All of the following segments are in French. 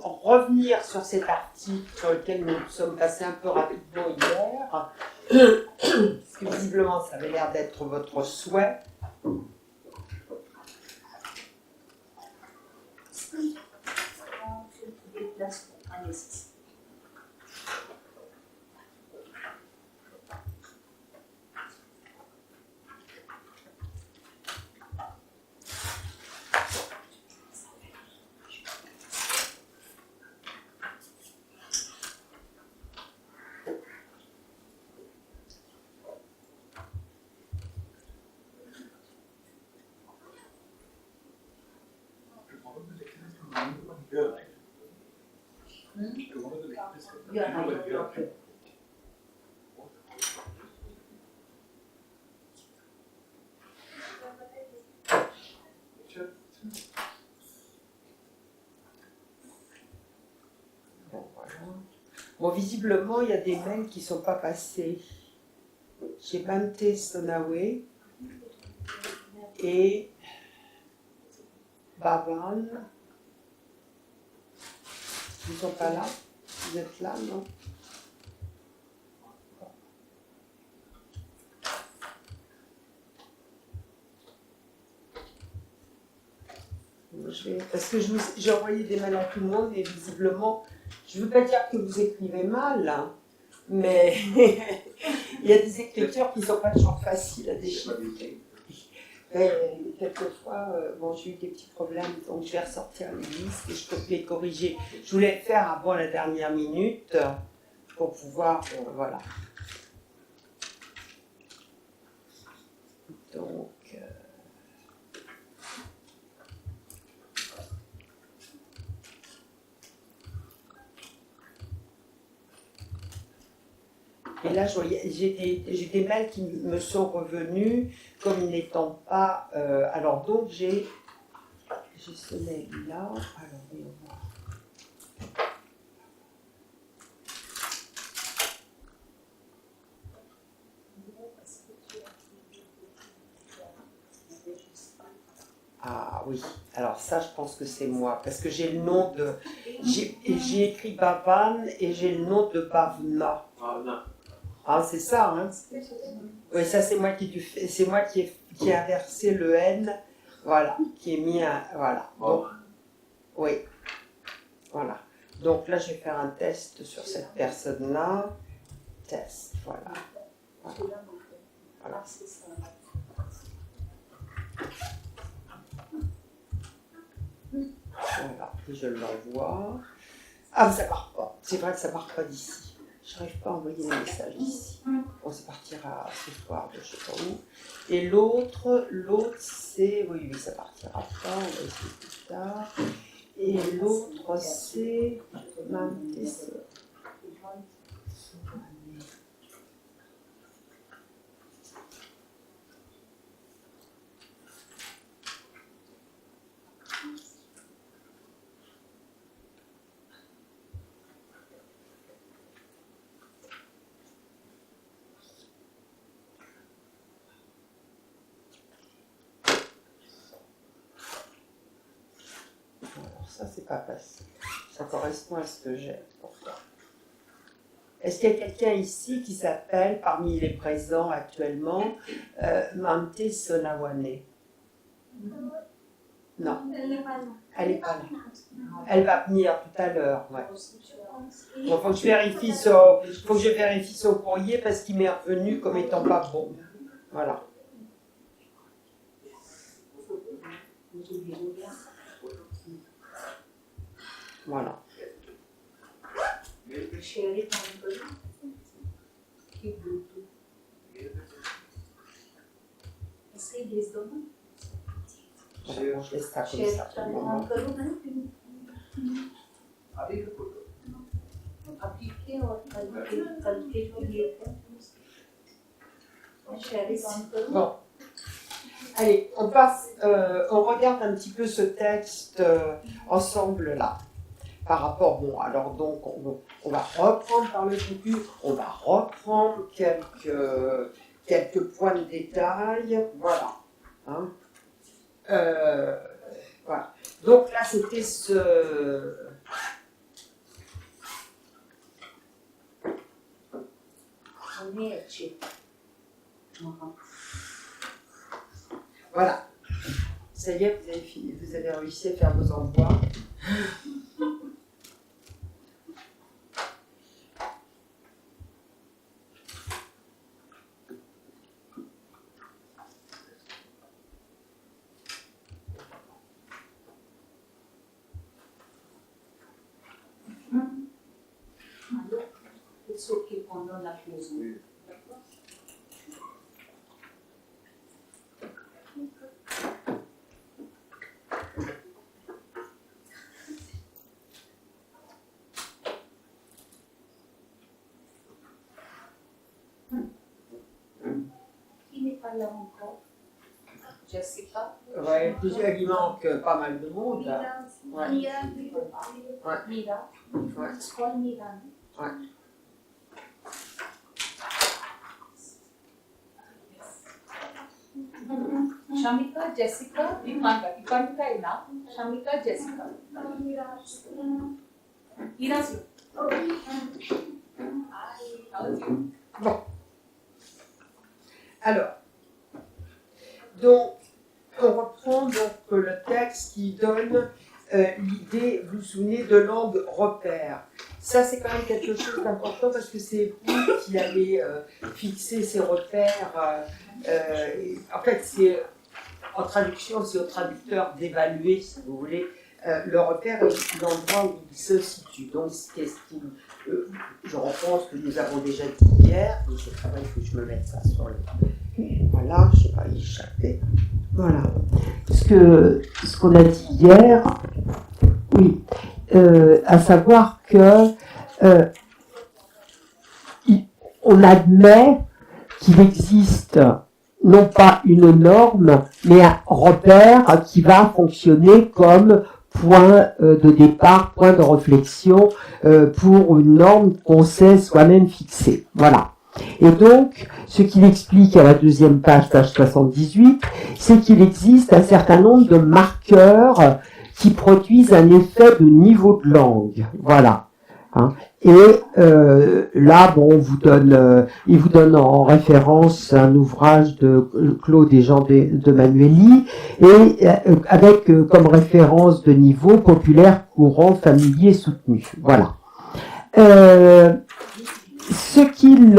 revenir sur cet article sur lequel nous sommes passés un peu rapidement hier, parce que visiblement ça avait l'air d'être votre souhait. Bon, visiblement, il y a des mails qui ne sont pas passés. Chez Bante Sonawe et Bavan. Ils ne sont pas là? Vous êtes là, non? Parce que j'ai envoyé des mails à tout le monde et visiblement, je ne veux pas dire que vous écrivez mal, hein, mais il y a des écritures qui ne sont pas toujours faciles à déchiffrer. Quelquefois, bon, j'ai eu des petits problèmes, donc je vais ressortir les listes et je peux les corriger. Je voulais le faire avant la dernière minute pour pouvoir, voilà. Donc, et là, j'ai des mails qui me sont revenus comme n'étant pas... alors donc, j'ai ce mail-là. Alors, voyons voir. Ah oui, alors ça, je pense que c'est moi, parce que j'ai le nom de... J'ai écrit Bavan et j'ai le nom de Bavna. Ah, c'est ça, hein? Oui, ça, c'est moi qui ai inversé le N, voilà, qui ai mis un... Voilà, donc, oui, voilà. Donc là, je vais faire un test sur cette personne-là. Test, voilà. Voilà. Voilà. Voilà, et je l'envoie. Ah, ça part pas. C'est vrai que ça part pas d'ici. Je n'arrive pas à envoyer les messages d'ici. Bon, ça partira ce soir de je sais pas où. Et l'autre, c'est... Oui, ça partira pas, on va essayer plus tard. Et l'autre, c'est... Ça, c'est pas passé. Ça correspond à ce que j'ai pourtant. Est-ce qu'il y a quelqu'un ici qui s'appelle, parmi les présents actuellement, Mante Sonawane? Non. Elle n'est pas là. Elle n'est pas là. Elle va venir tout à l'heure. Ouais. Bon, faut que je vérifie son courrier parce qu'il m'est revenu comme étant pas bon. Voilà. Voilà. Bon, je laisse ça comme ça pour le moment. Bon. Allez, on passe, on regarde un petit peu ce texte ensemble là. Par rapport, bon, alors donc, on va reprendre par le début, on va reprendre quelques points de détail, voilà. Hein. Voilà. Donc là, c'était ce Voilà. Ça y est, vous avez fini, vous avez réussi à faire vos envois. It's okay pendant la pause. Qui n'est pas là encore? Jessica? Ouais, il manque pas mal de monde. Ouais. Mira. Ouais. It's called Mira. Ouais. Shamika, Jessica, Vimanga. Vimanga is now. Shamika, Jessica. Mira's Bon. Alors, donc, on reprend donc le texte qui donne l'idée, vous vous souvenez, de langue repère. Ça, c'est quand même quelque chose d'important parce que c'est vous qui allez fixer ces repères. En fait, c'est en traduction, c'est au traducteur d'évaluer, si vous voulez, le repère et l'endroit où il se situe. Donc, je reprends ce que nous avons déjà dit hier, mais c'est très vrai, il faut que je me mette ça sur le... Voilà, je ne sais pas y échapper. Voilà. Ce qu'on a dit hier, oui, à savoir que on admet qu'il existe non pas une norme, mais un repère qui va fonctionner comme point de départ, point de réflexion pour une norme qu'on sait soi-même fixer. Voilà. Et donc, ce qu'il explique à la deuxième page, page 78, c'est qu'il existe un certain nombre de marqueurs qui produisent un effet de niveau de langue. Voilà. Hein. Et là, bon, il vous donne en référence un ouvrage de Claude et Jean de Manueli, et avec comme référence de niveau populaire, courant, familier, soutenu. Voilà. Ce qu'il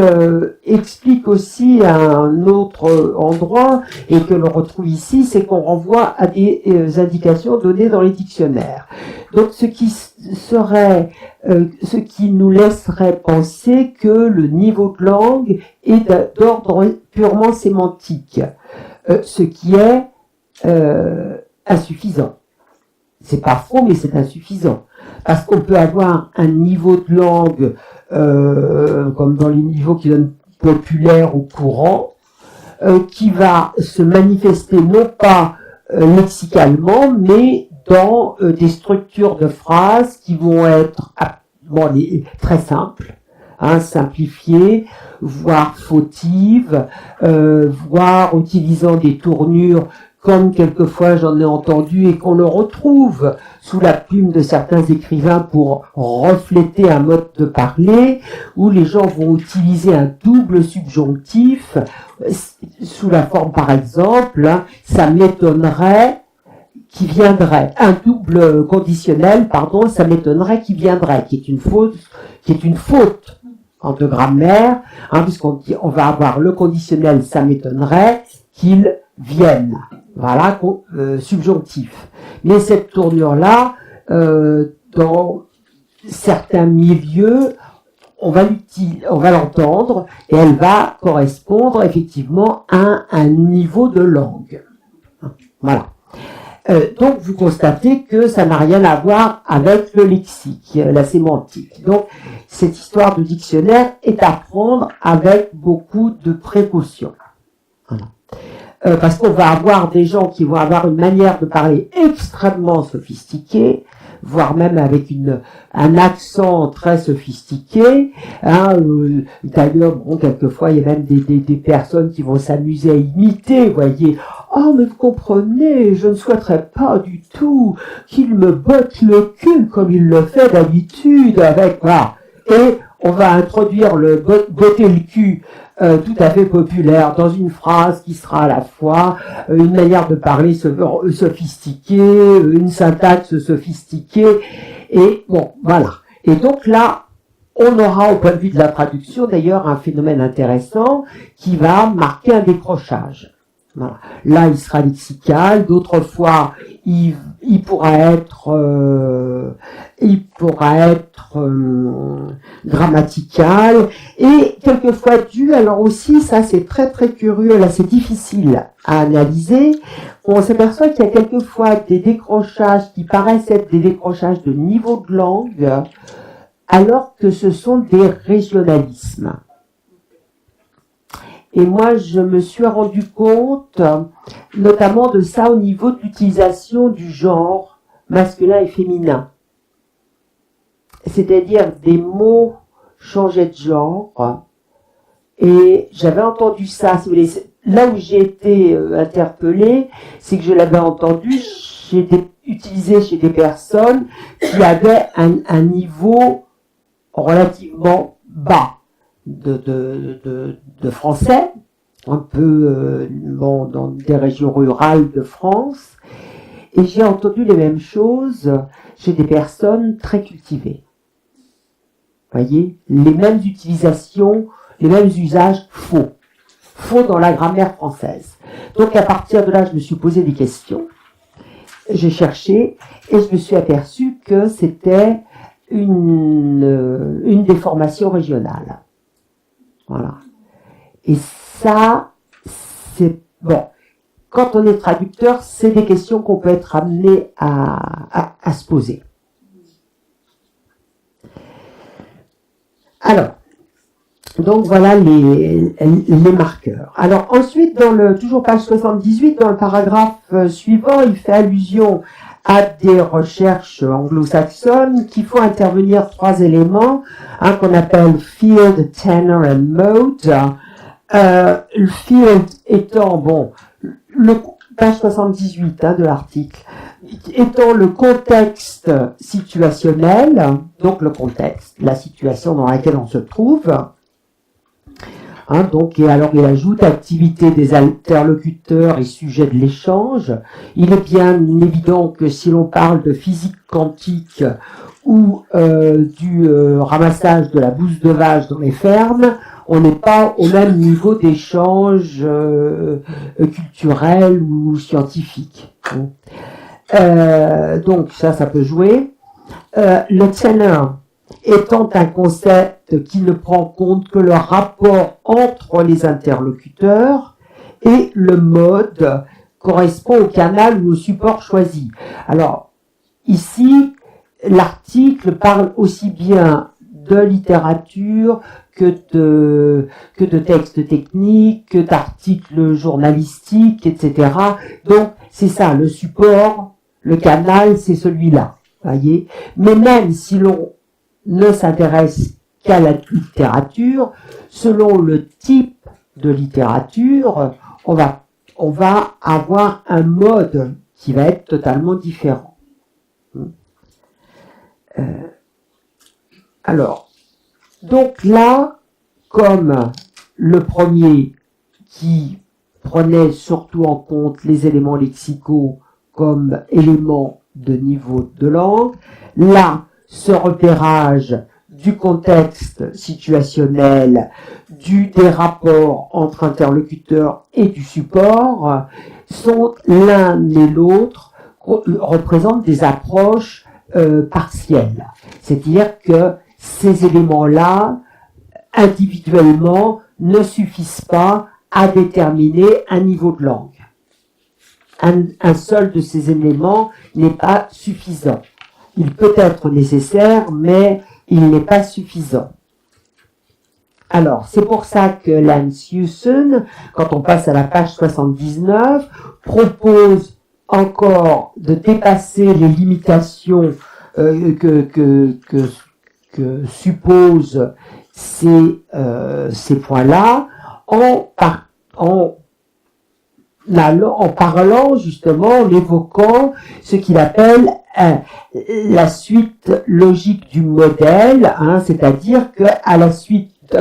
explique aussi à un autre endroit, et que l'on retrouve ici, c'est qu'on renvoie à des indications données dans les dictionnaires. Donc ce qui nous laisserait penser que le niveau de langue est d'ordre purement sémantique, ce qui est insuffisant. C'est pas faux, mais c'est insuffisant. Parce qu'on peut avoir un niveau de langue comme dans les niveaux qui donnent populaire ou courant, qui va se manifester non pas lexicalement, mais dans des structures de phrases qui vont être très simples, hein, simplifiées, voire fautives, voire utilisant des tournures comme quelquefois j'en ai entendu et qu'on le retrouve sous la plume de certains écrivains pour refléter un mode de parler, où les gens vont utiliser un double subjonctif sous la forme, par exemple, hein, ça m'étonnerait qui viendrait, un double conditionnel, pardon, ça m'étonnerait qui viendrait, qui est une faute en de grammaire, hein, puisqu'on va avoir le conditionnel ça m'étonnerait qu'il vienne. Voilà, subjonctif. Mais cette tournure-là, dans certains milieux, on va l'entendre et elle va correspondre effectivement à un niveau de langue. Voilà. Donc vous constatez que ça n'a rien à voir avec le lexique, la sémantique. Donc cette histoire de dictionnaire est à prendre avec beaucoup de précaution. Voilà. Parce qu'on va avoir des gens qui vont avoir une manière de parler extrêmement sophistiquée, voire même avec un accent très sophistiqué. Hein, d'ailleurs, bon, quelquefois, il y a même des personnes qui vont s'amuser à imiter, vous voyez. « Oh, mais vous comprenez, je ne souhaiterais pas du tout qu'il me botte le cul comme il le fait d'habitude avec... » Voilà. Et on va introduire le botter le cul tout à fait populaire, dans une phrase qui sera à la fois une manière de parler sophistiquée, une syntaxe sophistiquée, et bon, voilà. Et donc là, on aura, au point de vue de la traduction, d'ailleurs, un phénomène intéressant qui va marquer un décrochage. Voilà. Là, il sera lexical, d'autres fois, il pourra être grammatical, et quelquefois dû, alors aussi, ça c'est très très curieux, là c'est difficile à analyser, on s'aperçoit qu'il y a quelquefois des décrochages qui paraissent être des décrochages de niveau de langue, alors que ce sont des régionalismes. Et moi, je me suis rendu compte, notamment de ça au niveau de l'utilisation du genre masculin et féminin. C'est-à-dire des mots changeaient de genre. Et j'avais entendu ça, si vous voulez, là où j'ai été interpellée, c'est que je l'avais entendu utilisé chez des personnes qui avaient un niveau relativement bas de français, un peu dans des régions rurales de France, et j'ai entendu les mêmes choses chez des personnes très cultivées. Voyez, les mêmes utilisations, les mêmes usages faux dans la grammaire française. Donc à partir de là, je me suis posé des questions, j'ai cherché et je me suis aperçu que c'était une déformation régionale. Voilà. Et ça, c'est bon. Quand on est traducteur, c'est des questions qu'on peut être amené à se poser. Alors, donc voilà les marqueurs. Alors ensuite, toujours page 78, dans le paragraphe suivant, il fait allusion à des recherches anglo-saxonnes qui font intervenir 3 éléments, qu'on appelle field, tenor and mode. Le field étant, page 78 de l'article, étant le contexte situationnel, donc le contexte, la situation dans laquelle on se trouve. Et alors il ajoute activité des interlocuteurs et sujet de l'échange. Il est bien évident que si l'on parle de physique quantique ou du ramassage de la bouse de vache dans les fermes, on n'est pas au même niveau d'échange culturel ou scientifique. Donc ça peut jouer. Le tenor étant un concept qui ne prend compte que le rapport entre les interlocuteurs, et le mode correspond au canal ou au support choisi. Alors, ici, l'article parle aussi bien de littérature que de textes techniques, que d'articles journalistiques, etc. Donc, c'est ça, le support, le canal, c'est celui-là. Voyez. Mais même si l'on ne s'intéresse qu'à la littérature, selon le type de littérature, on va avoir un mode qui va être totalement différent. Alors, donc là, comme le premier qui prenait surtout en compte les éléments lexicaux comme éléments de niveau de langue, là, ce repérage du contexte situationnel, des rapports entre interlocuteurs et du support, sont l'un et l'autre, représentent des approches partielles. C'est-à-dire que ces éléments-là, individuellement, ne suffisent pas à déterminer un niveau de langue. Un seul de ces éléments n'est pas suffisant. Il peut être nécessaire, mais il n'est pas suffisant. Alors, c'est pour ça que Lance Hewson, quand on passe à la page 79, propose encore de dépasser les limitations que supposent ces points-là, en parlant justement, en évoquant ce qu'il appelle la suite logique du modèle, c'est-à-dire que à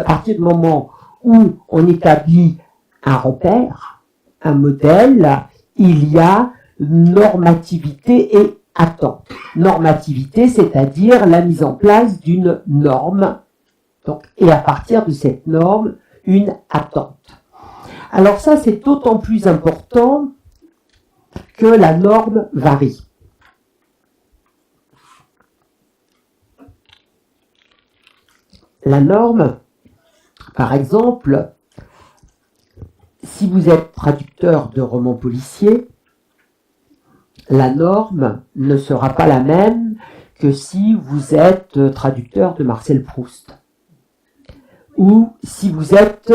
partir du moment où on établit un repère, un modèle, il y a normativité et attente. Normativité, c'est-à-dire la mise en place d'une norme, donc, et à partir de cette norme, une attente. Alors ça, c'est d'autant plus important que la norme varie. La norme, par exemple, si vous êtes traducteur de romans policiers, la norme ne sera pas la même que si vous êtes traducteur de Marcel Proust, ou si vous êtes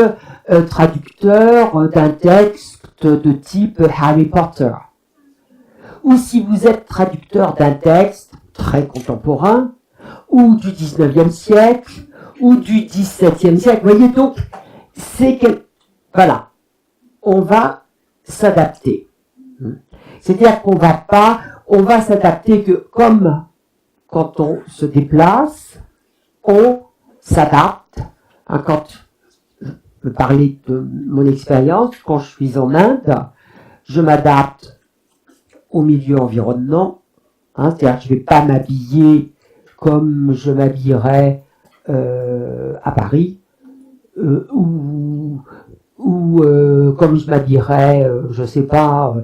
traducteur d'un texte de type Harry Potter, ou si vous êtes traducteur d'un texte très contemporain, ou du 19e siècle, ou du 17e siècle. Vous voyez, donc, voilà, on va s'adapter. C'est-à-dire qu'on va s'adapter que comme quand on se déplace, on s'adapte. Quand je peux parler de mon expérience, quand je suis en Inde, je m'adapte au milieu environnant. C'est-à-dire que je ne vais pas m'habiller comme je m'habillerais à Paris, ou comme je m'habillerais, je sais pas,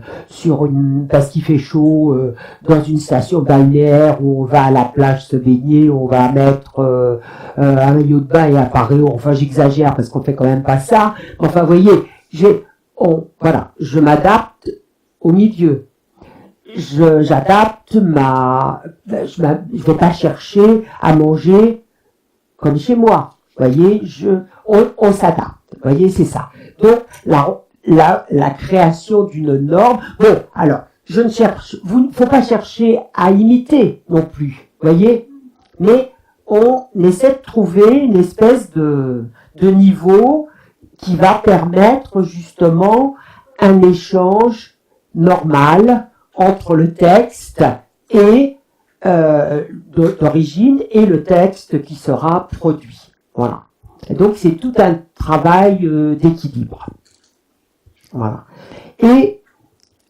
parce qu'il fait chaud, dans une station balnéaire où on va à la plage se baigner, on va mettre un maillot de bain et à Paris, enfin j'exagère parce qu'on fait quand même pas ça. Enfin, vous voyez, voilà, je m'adapte au milieu. J'adapte je vais pas chercher à manger comme chez moi. Vous voyez, on s'adapte. Vous voyez, c'est ça. Donc, la création d'une norme. Bon, alors, il ne faut pas chercher à imiter non plus. Vous voyez, mais on essaie de trouver une espèce de niveau qui va permettre justement un échange normal entre le texte et d'origine et le texte qui sera produit. Voilà. Et donc c'est tout un travail d'équilibre. Voilà. Et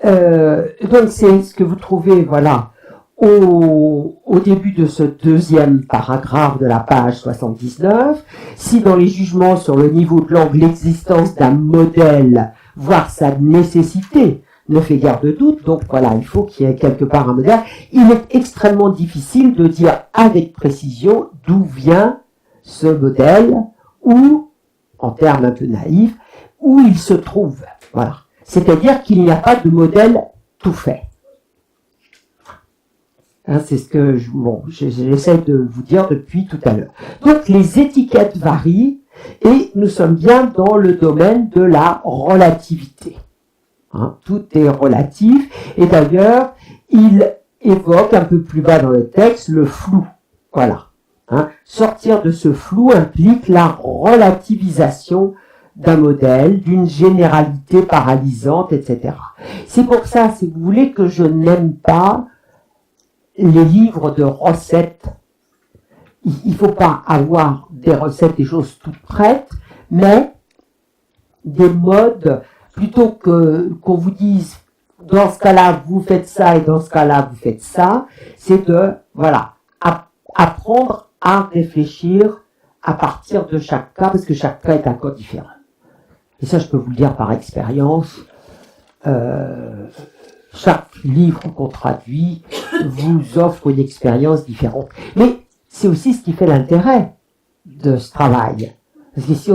donc c'est ce que vous trouvez, voilà, au début de ce deuxième paragraphe de la page 79. Si dans les jugements sur le niveau de langue, l'existence d'un modèle, voire sa nécessité, ne fait guère de doute, donc voilà, il faut qu'il y ait quelque part un modèle. Il est extrêmement difficile de dire avec précision d'où vient ce modèle, ou, en termes un peu naïfs, où il se trouve. Voilà. C'est-à-dire qu'il n'y a pas de modèle tout fait. C'est ce que j'essaie de vous dire depuis tout à l'heure. Donc les étiquettes varient et nous sommes bien dans le domaine de la relativité. Tout est relatif et d'ailleurs il évoque un peu plus bas dans le texte le flou. Voilà. Sortir de ce flou implique la relativisation d'un modèle, d'une généralité paralysante, etc. C'est pour ça, si vous voulez, que je n'aime pas les livres de recettes. Il ne faut pas avoir des recettes, des choses toutes prêtes, mais des modes, plutôt qu'on vous dise, dans ce cas-là, vous faites ça, et dans ce cas-là, vous faites ça, c'est de, voilà, apprendre à réfléchir à partir de chaque cas, parce que chaque cas est un cas différent. Et ça, je peux vous le dire par expérience. Chaque livre qu'on traduit vous offre une expérience différente. Mais c'est aussi ce qui fait l'intérêt de ce travail. Parce que si